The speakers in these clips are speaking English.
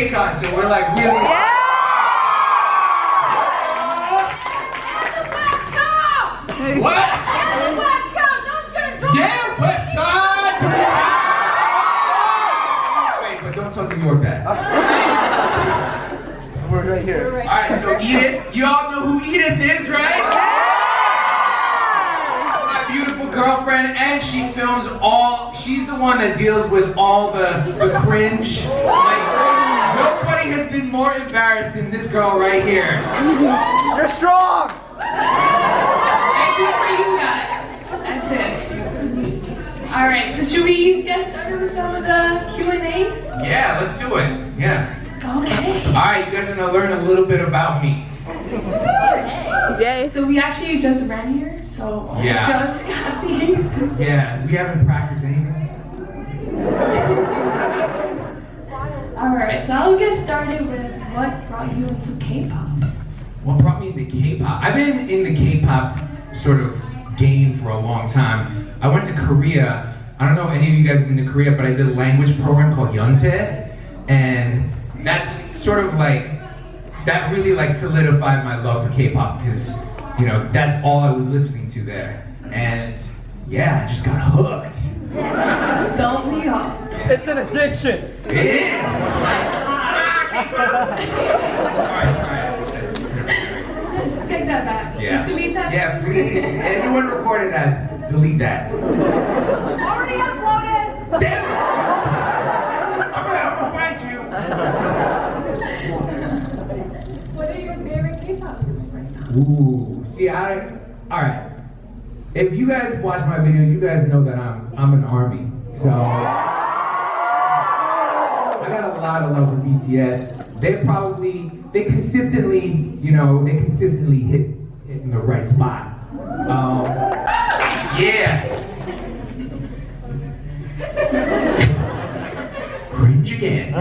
KCON, so we're like really. Yeah! What? Let's go! Don't get drunk! Yeah, West Side! Wait, but don't tell New York that. We're right here. Alright, so Edith, you all know who Edith is, right? My beautiful girlfriend, and she films she's the one that deals with all the cringe. Like, nobody has been more embarrassed than this girl right here. You're strong! I do it for you guys. That's it. Alright, so should we get started with some of the Q&As? Yeah, let's do it. Yeah. Okay. Alright, you guys are gonna learn a little bit about me. Yay. So we actually just ran here, so Yeah. just got these. Yeah, we haven't practiced anything. Alright, so I'll get started with what brought you into K-pop. What brought me into K-pop? I've been in the K-pop sort of game for a long time. I went to Korea. I don't know if any of you guys have been to Korea, but I did a language program called Yonsei, and that's sort of like, that really like solidified my love for K-pop because, you know, that's all I was listening to there. And yeah, I just got hooked. Don't we all? It's an addiction. It is! Let's take that back. Yeah. Just delete that. Yeah, please. Anyone recorded that, delete that. Already uploaded. Damn it! I'm gonna find you. What are your favorite K-pop groups right now? Ooh, see, alright. If you guys watch my videos, you guys know that I'm an ARMY. So I got a lot of love for BTS. They consistently hit in the right spot. Yeah. Cringe again.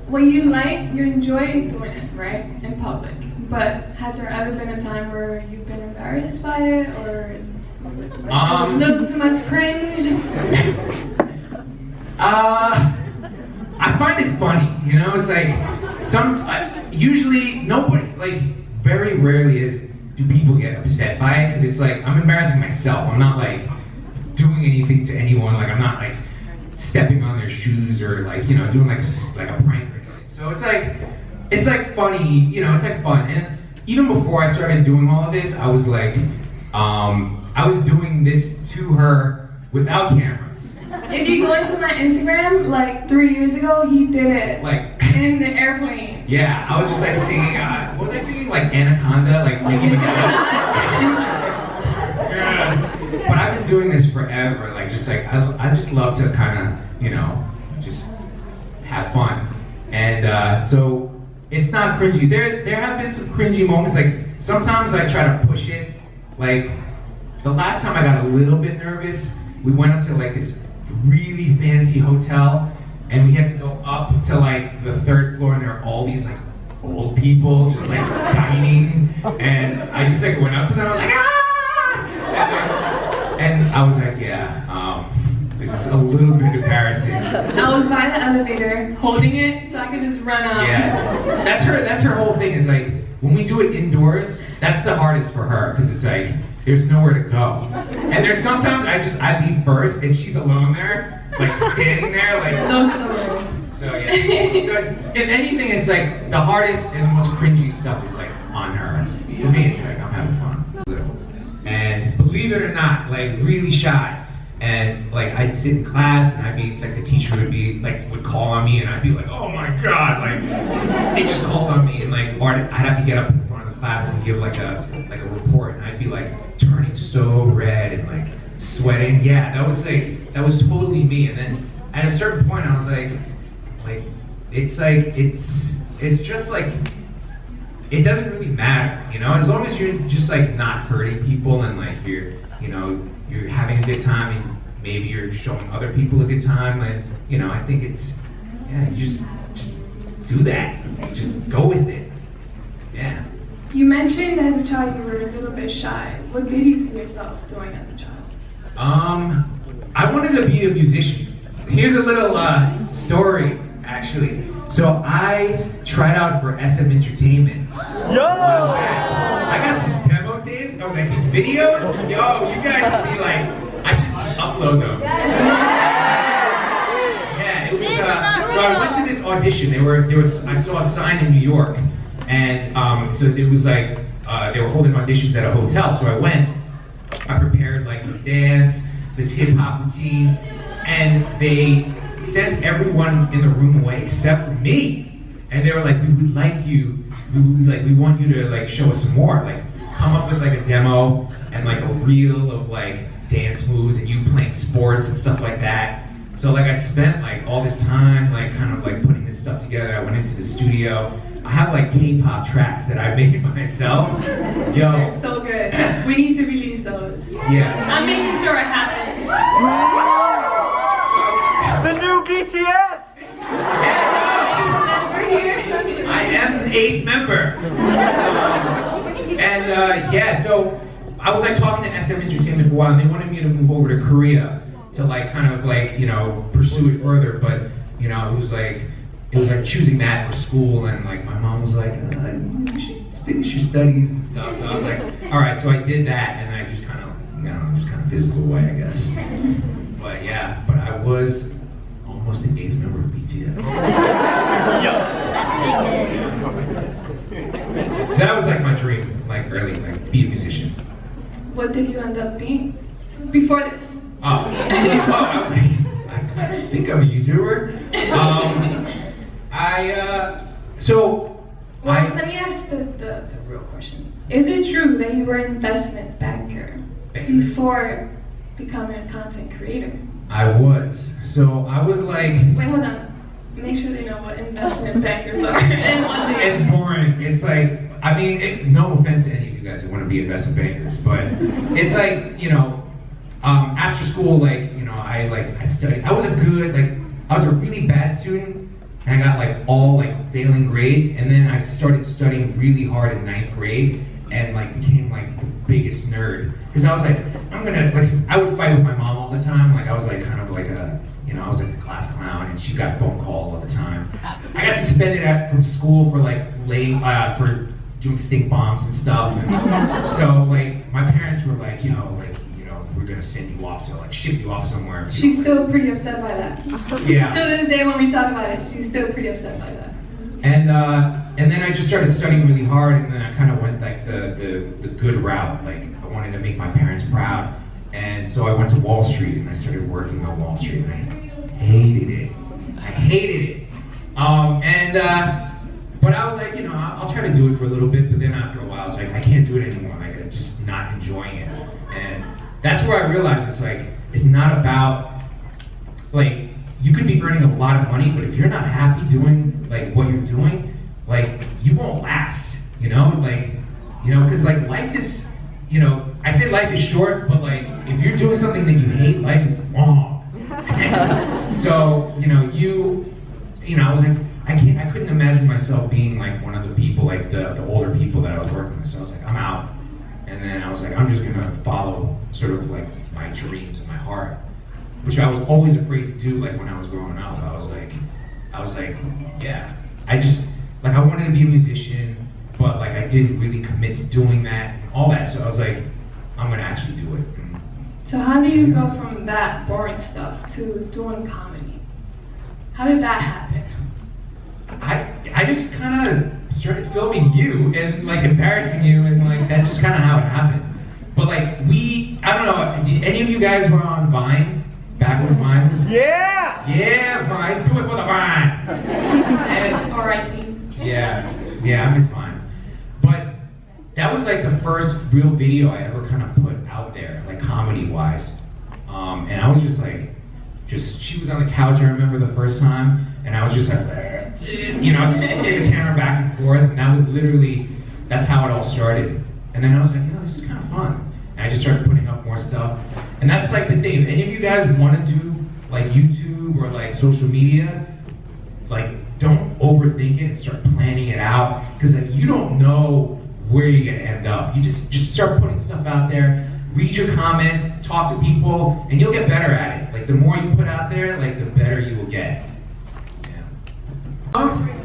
Well, you enjoy doing it, right, in public. But has there ever been a time where you've been embarrassed by it, or look too much cringe? I find it funny, you know. It's like usually nobody, like very rarely do people get upset by it because it's like I'm embarrassing myself. I'm not like doing anything to anyone. Like I'm not like stepping on their shoes or like, you know, doing like a prank or anything. So it's like funny, you know, it's like fun. And even before I started doing all of this, I was like, I was doing this to her without cameras. If you go into my Instagram, like 3 years ago, he did it Like, in the airplane. yeah, I was just like singing, what was I singing? Like Anaconda, like Nicki Minaj. She was just like, yeah. But I've been doing this forever, like just like, I just love to kind of, you know, just have fun. And so it's not cringy. There have been some cringy moments, like sometimes I try to push it. Like the last time I got a little bit nervous, we went up to like this really fancy hotel and we had to go up to like the 3rd floor and there are all these like old people just like dining, and I just like went up to them, I was like, ah! And I was like, yeah, this is a little bit embarrassing. I was by the elevator, holding it so I could just run up. Yeah, that's her whole thing is like, when we do it indoors, that's the hardest for her because it's like, there's nowhere to go. And there's sometimes I leave first and she's alone there, like standing there, like. Those are the worst. So yeah. So if anything, it's like the hardest and the most cringy stuff is like on her. For me, it's like I'm having fun. And believe it or not, like really shy. And like I'd sit in class and I'd be like the teacher would call on me and I'd be like, oh my god, like they just called on me and like, or I'd have to get up in front of the class and give like a report and I'd be like turning so red and like sweating. Yeah, that was totally me. And then at a certain point I was like it's just like it doesn't really matter, you know, as long as you're just like not hurting people and like you're having a good time and maybe you're showing other people a good time, and you know, I think it's, yeah, you just do that. Just go with it. Yeah. You mentioned as a child you were a little bit shy. What did you see yourself doing as a child? I wanted to be a musician. here's a little story, actually. So I tried out for SM Entertainment. Yo! I got these demo tapes of like these videos. Yo, you guys would be like, I should just upload them. Yeah, it was. So I went to this audition. I saw a sign in New York, and so it was like they were holding auditions at a hotel. So I went. I prepared like this dance, this hip hop routine, and they sent everyone in the room away except for me. And they were like, we would like you, we want you to like show us some more. Like come up with like a demo and like a reel of like dance moves and you playing sports and stuff like that. So like I spent like all this time like kind of like putting this stuff together. I went into the studio. I have like K-pop tracks that I made myself. Yo. They're so good. We need to release those. Yeah. I'm making sure it happens. The new BTS! And we're here. I am the 8th member. Yeah, so I was like talking to SM Entertainment for a while and they wanted me to move over to Korea to like kind of like, you know, pursue it further, but you know, it was like choosing that for school and like my mom was like, you should finish your studies and stuff. So I was like, all right, so I did that and I just kind of, you know, just kind of fizzled away, I guess. But yeah, but I was almost the 8th member of BTS. So that was like my dream, like early, like be a musician. What did you end up being before this? I was like, I think I'm a YouTuber. Let me ask the real question. Is it true that you were an investment banker before becoming a content creator? I was. So I was like... Wait, hold on. Make sure they know what investment bankers are and what they... It's boring. It's like, I mean, no offense to any of you guys that want to be investment bankers, but it's like, you know, after school, like, you know, I studied. I was a really bad student, and I got like all like failing grades, and then I started studying really hard in 9th grade, and like became like the biggest nerd. Because I was like, I would fight with my mom all the time. Like I was like kind of like I was like the class clown, and she got phone calls all the time. I got suspended from school for like for doing stink bombs and stuff. And so like my parents were like, yo, like, we're gonna send you off to like ship you off somewhere. She's still pretty upset by that. Yeah. To this day when we talk about it, she's still pretty upset by that. And then I just started studying really hard, and then I kind of went like the good route. Like I wanted to make my parents proud, and so I went to Wall Street and I started working on Wall Street, and I hated it. But I was like, you know, I'll try to do it for a little bit, but then after a while, I was like, I can't do it anymore. Like I'm just not enjoying it, and that's where I realized it's not about, like, you could be earning a lot of money, but if you're not happy doing like what you're doing, like you won't last, you know, because like life is, you know, I say life is short, but like if you're doing something that you hate, life is long. So, you know, I was like, I couldn't imagine myself being like one of the people, like the older people that I was working with. So I was like, I'm out. And then I was like, I'm just gonna follow sort of like my dreams and my heart, which I was always afraid to do. Like when I was growing up, I was like, yeah, I wanted to be a musician, but like I didn't really commit to doing that and all that. So I was like, I'm gonna actually do it. So how do you go from that boring stuff to doing comedy? How did that happen? I just kind of started filming you and like embarrassing you, and like that's just kind of how it happened. But like I don't know, any of you guys were on Vine back when Vine was? Yeah! Yeah, Vine, do it for the Vine. R.I.P. Yeah, I miss Vine. But that was like the first real video I ever kind of put out there, like comedy-wise. And I was just like, she was on the couch, I remember the first time, and I was just like, you know, just flipping the camera back and forth, and that's how it all started. And then I was like, you know, this is kind of fun. And I just started putting up more stuff. And that's like the thing, if any of you guys want to do like YouTube or like social media, like don't overthink it and start planning it out, because like you don't know where you're gonna end up. You just start putting stuff out there, read your comments, talk to people, and you'll get better at it. Like the more you put out there, like the better you will get.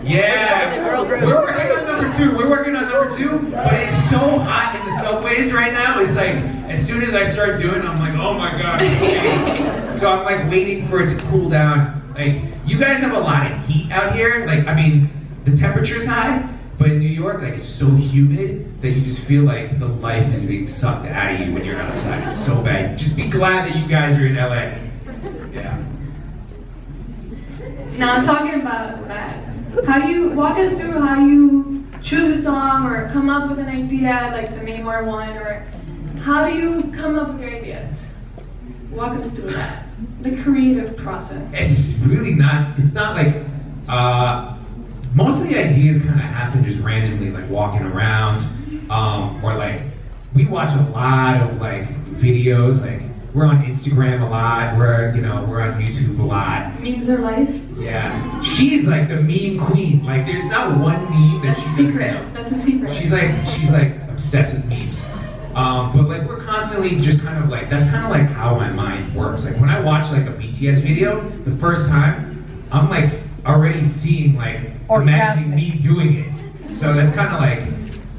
Yeah, we're working on number 2. We're working on number 2, but it's so hot in the subways right now. It's like, as soon as I start doing it, I'm like, oh my God. So I'm like waiting for it to cool down. Like, you guys have a lot of heat out here. Like, I mean, the temperature's high, but in New York, like, it's so humid that you just feel like the life is being sucked out of you when you're outside. It's so bad. Just be glad that you guys are in LA. Yeah. Now, talking about that, how do you walk us through how you choose a song or come up with an idea, like the Neymar one, or how do you come up with your ideas? Walk us through that, the creative process. It's really not, it's not like, most of the ideas kind of happen just randomly, like walking around, or like, we watch a lot of like videos, like we're on Instagram a lot, we're on YouTube a lot. Memes are life? Yeah. She's like the meme queen. Like there's not one meme that That's a secret. That's a secret. She's like obsessed with memes. But like we're constantly just kind of like, that's kind of like how my mind works. Like when I watch like a BTS video, the first time, I'm like already seeing like, imagining me doing it. So that's kind of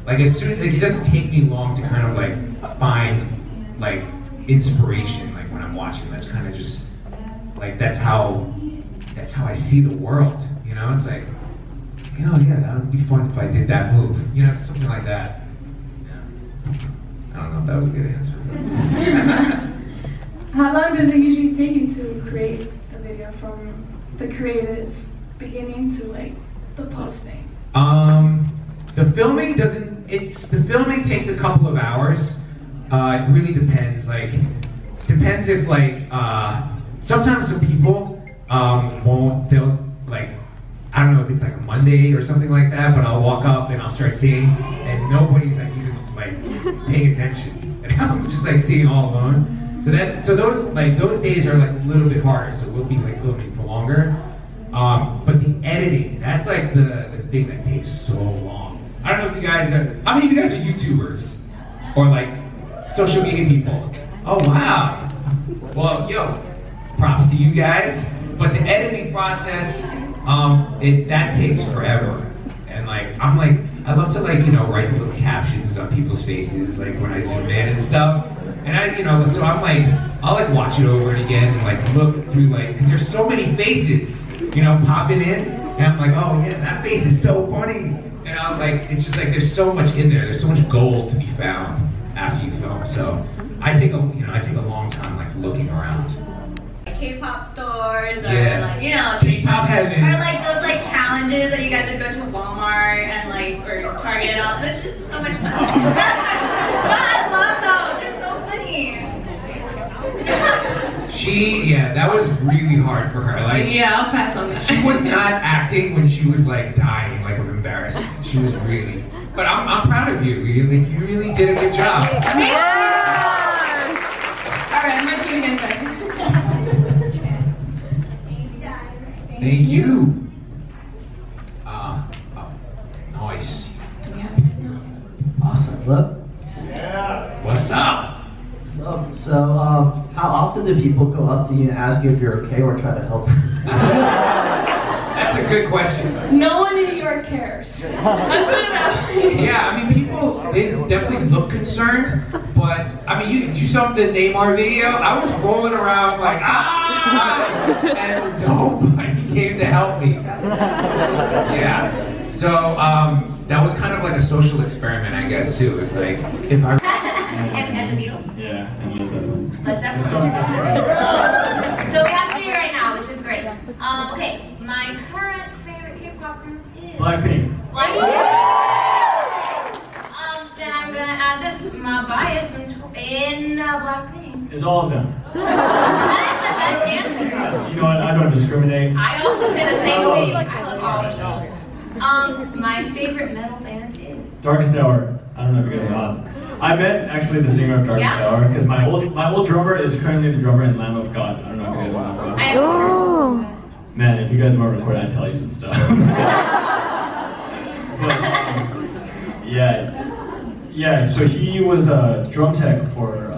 like as soon, like it doesn't take me long to kind of like find like inspiration, like when I'm watching. That's kind of just like that's how I see the world, you know. It's like, oh yeah, that would be fun if I did that move, you know, something like that. Yeah. I don't know if that was a good answer. How long does it usually take you to create a video from the creative beginning to like the posting? The filming takes a couple of hours. It really depends. Like, depends if like sometimes some people they'll like, I don't know if it's like a Monday or something like that, but I'll walk up and I'll start singing and nobody's like even like paying attention, and I'm just like singing all alone. So those days are like a little bit harder. So we'll be like filming for longer. But the editing, that's like the thing that takes so long. I don't know if you guys how many of you guys are YouTubers? Or like social media people? Oh wow. Well, yo, props to you guys. But the editing process, that takes forever. And like, I love to like, write the little captions on people's faces, like when I zoom in and stuff. And so I'm like, I'll like watch it over again and like look through like, because there's so many faces, popping in. And I'm like, oh yeah, that face is so funny. And I'm like, it's just like, there's so much in there. There's so much gold to be found after you film. So I take a long time like looking around. K-pop stores, or Yeah. like, K-pop heaven. or like those like challenges that you guys would go to Walmart and like, or Target and all. It's just so much fun. I love those. They're so funny. That was really hard for her. Like, Yeah, I'll pass on that. she was not acting when she was like dying, like of embarrassment. She was really. But I'm proud of you. You really did a good job. Alright, I'm gonna do it again then. Thank you. Nice. Do we have a minute now? Awesome. Hello? What's up? So, how often do people go up to you and ask you if you're okay or try to help you? That's a good question. No one in New York cares. Let's put it that way. Yeah, I mean, people, they definitely look concerned, but, I mean, you saw the Neymar video, I was rolling around like, and nobody came to help me. Yeah, so, that was kind of like a social experiment, I guess, too. It's like, if I... and the Beatles. Yeah, and Led Zeppelin. Led Zeppelin. So we have 3 right now, which is great. Okay, my current favorite K-pop group is BLACKPINK. BLACKPINK. Then I'm gonna add this, my bias in BLACKPINK. It's all of them. That is the best answer. You know what? I don't discriminate. I also say the same thing. I love all of them. My favorite metal band is. Darkest Hour. I don't know if you guys know. I met actually the singer of Darkest Hour because my old drummer is currently the drummer in Lamb of God. I don't know if you guys know. Man, if you guys want to record, I'd tell you some stuff. But, yeah. So he was a drum tech for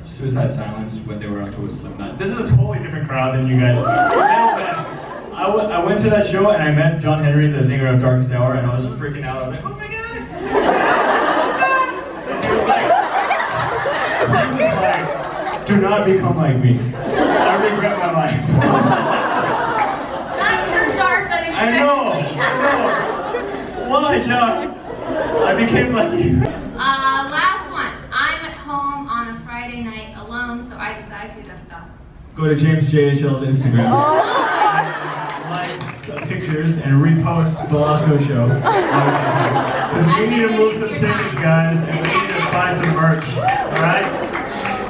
Suicide Silence when they were up to a Slipknot. This is a totally different crowd than you guys. I went to that show and I met John Henry, the singer of Darkest Hour, and I was freaking out. I was like, oh my god! He was like, do not become like me. I regret my life. That turned dark unexpectedly. I know. Why, John? I became like you. Last one. I'm at home on a Friday night alone, so I decide to Go to JamesJHL's Instagram. Like the pictures and repost Velasco Show. Because we need to move some tickets, guys, and we need to buy some merch. Alright?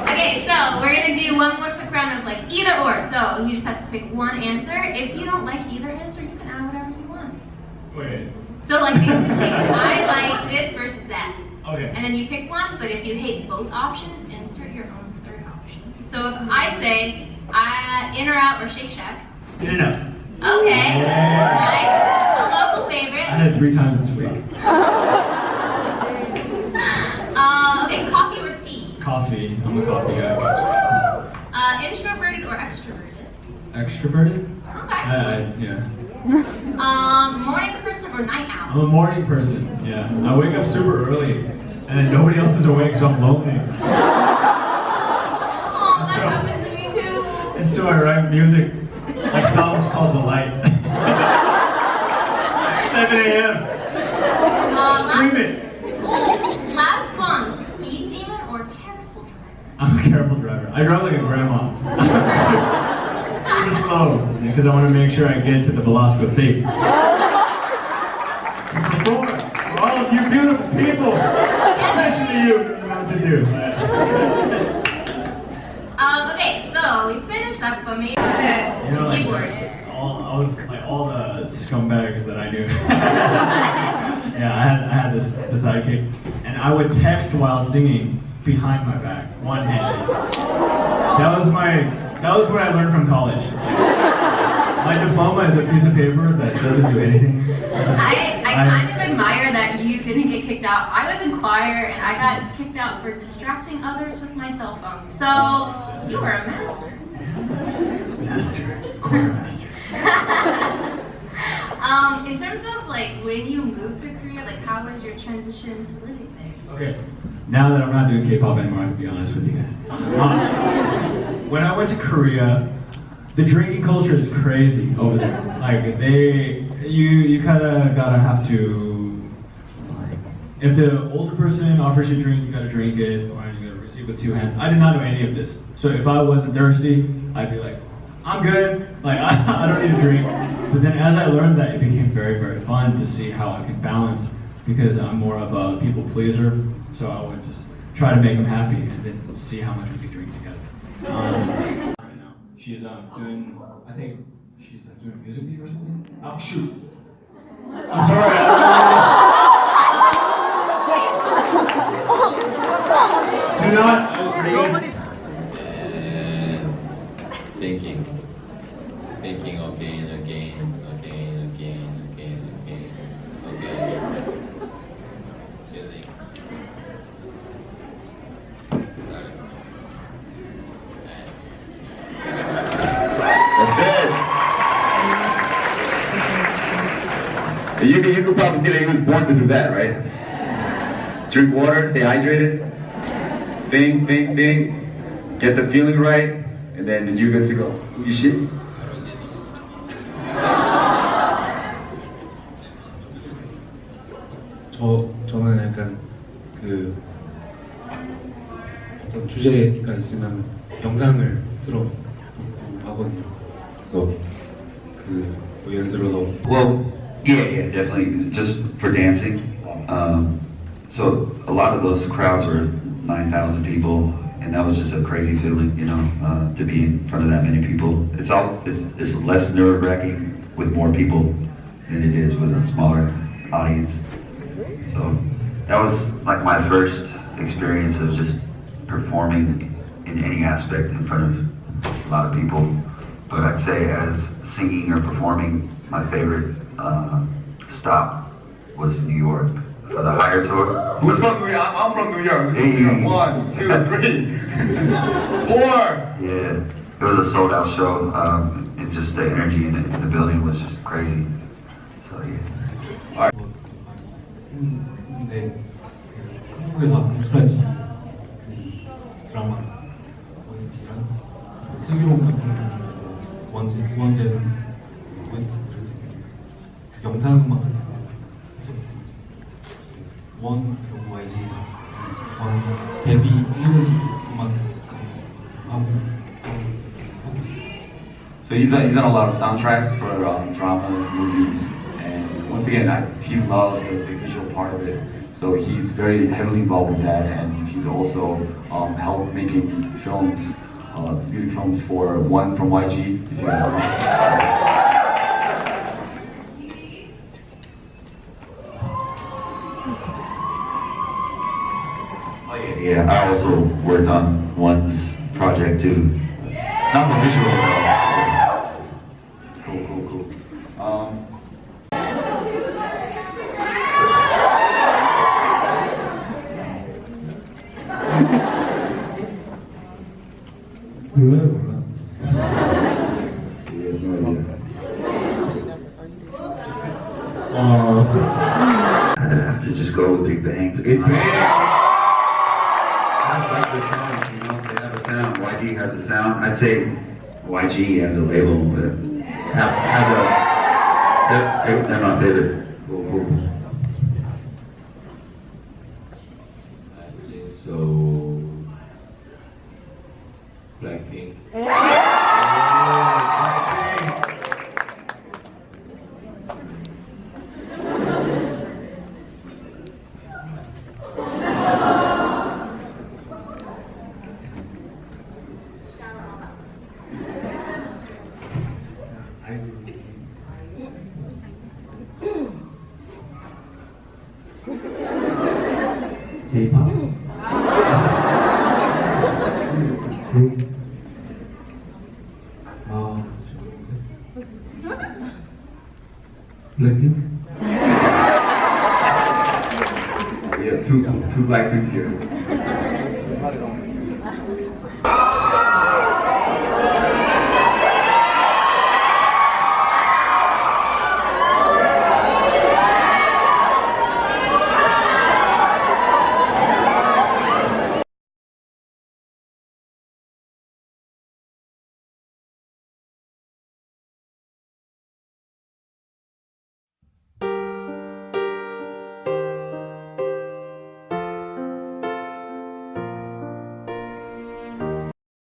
Okay, so we're gonna do one more quick round of like either or. So you just have to pick one answer. If you don't like either answer, you can add whatever you want. Wait. So like basically, I like this versus that. Okay. And then you pick one, but if you hate both options, insert your own third option. So if I say in or out or Shake Shack. In and out. Okay. Yeah. Nice. A local favorite. I had it 3 times this week. Okay, coffee or tea? Coffee. I'm a coffee guy. Introverted or extroverted? Extroverted? Okay. Yeah. Morning person or night owl? I'm a morning person, yeah. I wake up super early, and then nobody else is awake, so I'm lonely. Oh, that happens to me too. And so I write music, like songs called The Light. 7 a.m. Stream it. Last one, speed demon or careful driver? I'm a careful driver. I drive like a grandma. Super slow, because I want to make sure I get to the Velasco safe. For all of you beautiful people, especially you, know what to do. Okay, so we finished up, but maybe the keyboard. All the scumbags that I knew. Yeah, I had the sidekick, and I would text while singing behind my back, one-handed. That was what I learned from college. My diploma is a piece of paper that doesn't do anything. I kind of admire that you didn't get kicked out. I was in choir and I got kicked out for distracting others with my cell phone. So you were a master. Choir master. In terms of like when you moved to Korea, like how was your transition to living there? Okay. Now that I'm not doing K-pop anymore, I have to be honest with you guys. When I went to Korea, the drinking culture is crazy over there. Like you kind of gotta have to, like, if the older person offers you drinks, you gotta drink it, or you gotta receive with 2 hands. I did not know any of this. So if I wasn't thirsty, I'd be like, I'm good, like I don't need a drink. But then as I learned that, it became very, very fun to see how I can balance, because I'm more of a people pleaser. So I would just try to make them happy and then see how much we could drink together. Right now, she's doing, I think she's doing a music video or something. Oh shoot! I'm sorry. Do not raise. Thinking again. Chilling. That's it. You could probably see that he was born to do that, right? Drink water, stay hydrated. Think. Get the feeling right, and then you're good to go. You shit. 저는 약간 어떤 주제가 있으면 영상을 틀어 하거든요. 그래서 뭐 예를 들어서 Well, yeah, definitely. Just for dancing. So a lot of those crowds were 9,000 people, and that was just a crazy feeling, to be in front of that many people. It's less nerve-wracking with more people than it is with a smaller audience. So that was like my first experience of just performing in any aspect in front of a lot of people. But I'd say as singing or performing, my favorite stop was New York. for the higher tour. Who's from New York? I'm from New York. Who's from New York? 1, 2, 3, 4. Yeah, it was a sold out show, and just the energy in the building was just crazy. So yeah. 근데 한국에서 암투라지 드라마 OST랑 슬기로운 같은 두 번째는 OST 영상 음악 원 그리고 YG 데뷔 1년 음악 하고 있어요. So he's done a lot of soundtracks for dramas, movies, and once again, he loves the visual part of it. So he's very heavily involved with that, and he's also helped making films, music films for one from YG, if you guys know. Yeah, I also worked on one's project too. Not the visual though. Cool. He has no idea. I'd have to just go with Big Bang to be honest. That's like the sound, you know, they have a sound. YG has a sound. I'd say YG as a label has a. They're my favorite. Cool. So, BLACKPINK. J-pop. We have two BLACKPINKs here.